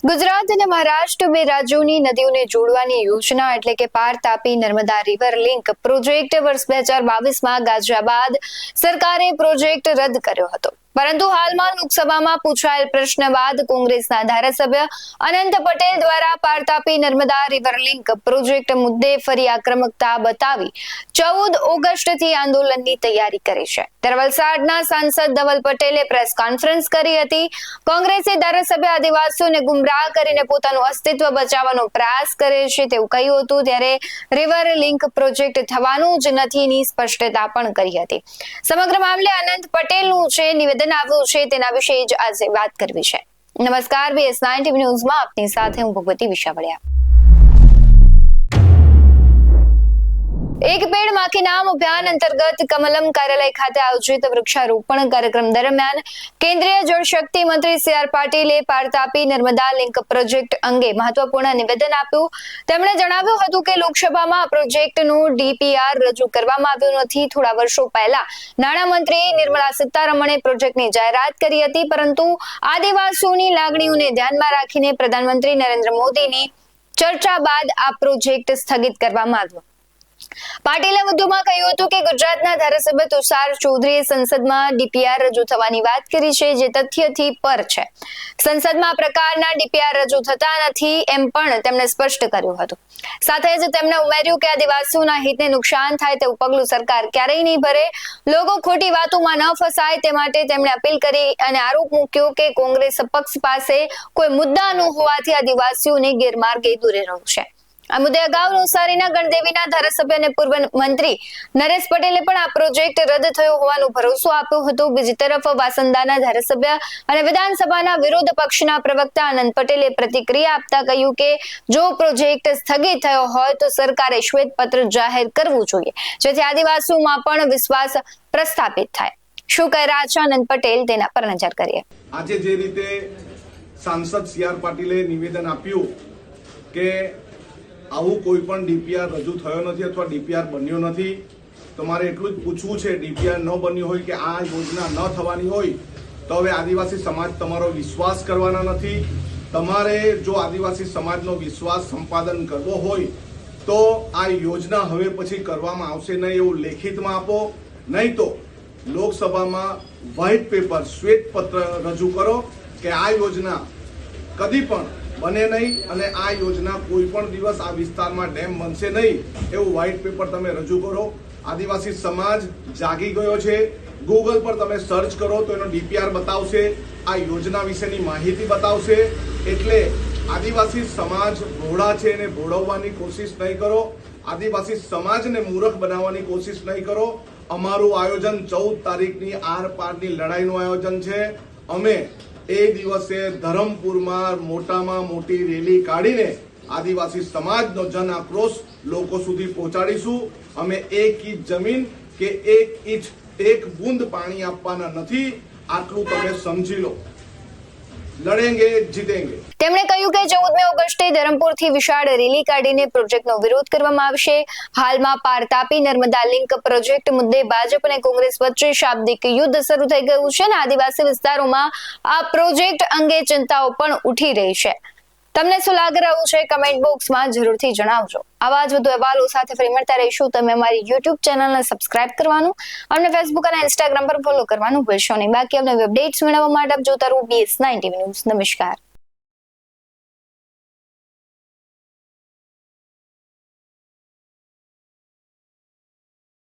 ગુજરાત અને મહારાષ્ટ્ર બે રાજ્યોની નદીઓને જોડવાની યોજના એટલે કે પાર Tapi Narmada river link project વર્ષ 2022માં ગાજ્યા બાદ સરકારે પ્રોજેક્ટ રદ કર્યો હતો, પરંતુ હાલમાં લોકસભામાં પૂછાયેલ પ્રશ્ન બાદ કોંગ્રેસના ધારાસભ્ય અનંત પટેલ દ્વારા પાર Tapi Narmada river link project મુદ્દે ફરી આક્રમકતા બતાવી 14 ઓગસ્ટથી આંદોલનની તૈયારી કરી છે। ત્યારે વલસાડના સાંસદ ધવલ પટેલે પ્રેસ કોન્ફરન્સ કરી હતી। કોંગ્રેસે ધારાસભ્ય આદિવાસીઓને ગુમરાહ કરીને પોતાનું અસ્તિત્વ બચાવવાનો પ્રયાસ કરે છે તેવું કહ્યું હતું। ત્યારે રિવર લિંક પ્રોજેક્ટ થવાનું જ નથીની સ્પષ્ટતા પણ કરી હતી। સમગ્ર મામલે અનંત પટેલનું છે નિવેદન આવ્યું છે તેના વિશે જ આજે વાત કરવી છે। નમસ્કાર, BS9 TV ન્યૂઝમાં આપની સાથે હું ભગવતી વિશાવડિયા। એક પેડ માં કે નામ અભિયાન અંતર્ગત કમલમ કાર્યાલય ખાતે આયોજિત વૃક્ષારોપણ કાર્યક્રમ દરમિયાન કેન્દ્રીય જળશક્તિ મંત્રી CR પાટીલે પાર તાપી નર્મદા લિંક પ્રોજેક્ટ અંગે મહત્વપૂર્ણ નિવેદન આપ્યું। તેમણે જણાવ્યું હતું કે લોકસભામાં આ પ્રોજેક્ટનું DPR રજૂ કરવામાં આવ્યું નથી। થોડા વર્ષો પહેલા નાણામંત્રી નિર્મલા સીતારમણે પ્રોજેક્ટની જાહેરાત કરી હતી, પરંતુ આદિવાસીઓની લાગણીઓને ધ્યાનમાં રાખીને પ્રધાનમંત્રી નરેન્દ્ર મોદીની ચર્ચા બાદ આ પ્રોજેક્ટ સ્થગિત કરવામાં આવ્યો। પાટીલે વધુમાં કહ્યું હતું કે ગુજરાતના ધારાસભ્ય તુષાર ચૌધરીએ સંસદમાં DPR રજૂ થવાની વાત કરી છે, જે તથ્યથી પર છે। સંસદમાં આ પ્રકારના DPR રજૂ થતા નથી એમ પણ તેમણે સ્પષ્ટ કર્યું હતું। સાથે જ તેમણે ઉમેર્યું કે આદિવાસીઓના હિતને નુકસાન થાય તેવું પગલું સરકાર ક્યારેય નહીં ભરે। લોકો ખોટી વાતોમાં ન ફસાય તે માટે તેમણે અપીલ કરી અને આરોપ મૂક્યો કે કોંગ્રેસ પક્ષ પાસે કોઈ મુદ્દા ન હોવાથી આદિવાસીઓને ગેરમાર્ગે દોરી રહ્યું છે। આ મુદ્દે અગાઉ નવસારીના ગણદેવીના ધારાસભ્ય અને પૂર્વ મંત્રી નરેશ પટેલે પણ આ પ્રોજેક્ટ રદ થયો હોવાનો ભરોસો આપ્યો હતો। બીજી તરફ વાસંદાના ધારાસભ્ય અને વિધાનસભાના વિરોધ પક્ષના પ્રવક્તા અનંત પટેલે પ્રતિક્રિયા આપતા કહ્યું કે જો પ્રોજેક્ટ સ્થગિત થયો હોય તો સરકારે શ્વેતપત્ર જાહેર કરવું જોઈએ, જેથી આદિવાસીઓમાં પણ વિશ્વાસ પ્રસ્થાપિત થાય। શું કહી રહ્યા છે અનંત પટેલ, તેના પર નજર કરીએ। આજે જે રીતે સાંસદ CR પાટીલે નિવેદન આપ્યું કે આવું કોઈ પણ DPR રજૂ થયો નથી અથવા DPR બન્યો નથી, તો મારે એટલું જ પૂછવું છે, DPR ન બન્યું હોય કે આ યોજના ન થવાની હોય તો હવે આદિવાસી સમાજ તમારો વિશ્વાસ કરવાના નથી। તમારે જો આદિવાસી સમાજનો વિશ્વાસ સંપાદન કરવો હોય તો આ યોજના હવે પછી કરવામાં આવશે નહીં એવું લેખિતમાં આપો, નહીં તો લોકસભામાં વ્હાઇટ પેપર શ્વેતપત્ર રજૂ કરો કે આ યોજના કદી પણ બને નહીં અને આ યોજના કોઈ પણ દિવસ આ વિસ્તારમાં ડેમ બનશે નહીં એવું વ્હાઇટ પેપર તમે રજૂ કરો। આદિવાસી સમાજ જાગી ગયો છે। ગૂગલ પર તમે સર્ચ કરો તો એનો DPR બતાવશે, આ યોજના વિશેની માહિતી બતાવશે। એટલે આદિવાસી સમાજ ભોળા છે એને ભોળવવાની કોશિશ નહીં કરો, આદિવાસી સમાજને મૂર્ખ બનાવવાની કોશિશ નહીં કરો। અમારું આયોજન 14 તારીખની આર પારની લડાઈનું આયોજન છે। અમે એ દિવસે ધરમપુરમાં મોટામાં મોટી રેલી કાઢીને આદિવાસી સમાજનો જન આક્રોશ લોકો સુધી પહોંચાડીશું। અમે 1 ઇંચ જમીન કે 1 ઇંચ 1 બૂંદ પાણી આપવાના નથી, આટલું તમે સમજી લો। લડેંગે જીતેંગે। તેમણે કહ્યું કે 14મી ઓગસ્ટે ધરમપુરથી વિશાળ રેલી કાઢીને પ્રોજેક્ટનો વિરોધ કરવામાં આવશે। હાલમાં પાર તાપી નર્મદા લિંક પ્રોજેક્ટ મુદ્દે ભાજપ અને કોંગ્રેસ વચ્ચે શાબ્દિક યુદ્ધ શરૂ થઈ ગયું છે અને આદિવાસી વિસ્તારોમાં આ પ્રોજેક્ટ અંગે ચિંતાઓ પણ ઉઠી રહી છે। તમને શું લાગી રહ્યું છે કમેન્ટ બોક્સમાં જરૂરથી જણાવજો। આવા જ વધુ અહેવાલો સાથે ફરી મળતા રહીશું। તમે અમારી YouTube ચેનલને સબસ્ક્રાઇબ કરવાનું અને Facebook અને Instagram પર ફોલો કરવાનું ભૂલશો નહીં। બાકી અમને અપડેટ્સ મેળવવા માટે આપ જોતા રહો BS9 TV ન્યૂઝ। નમસ્કાર।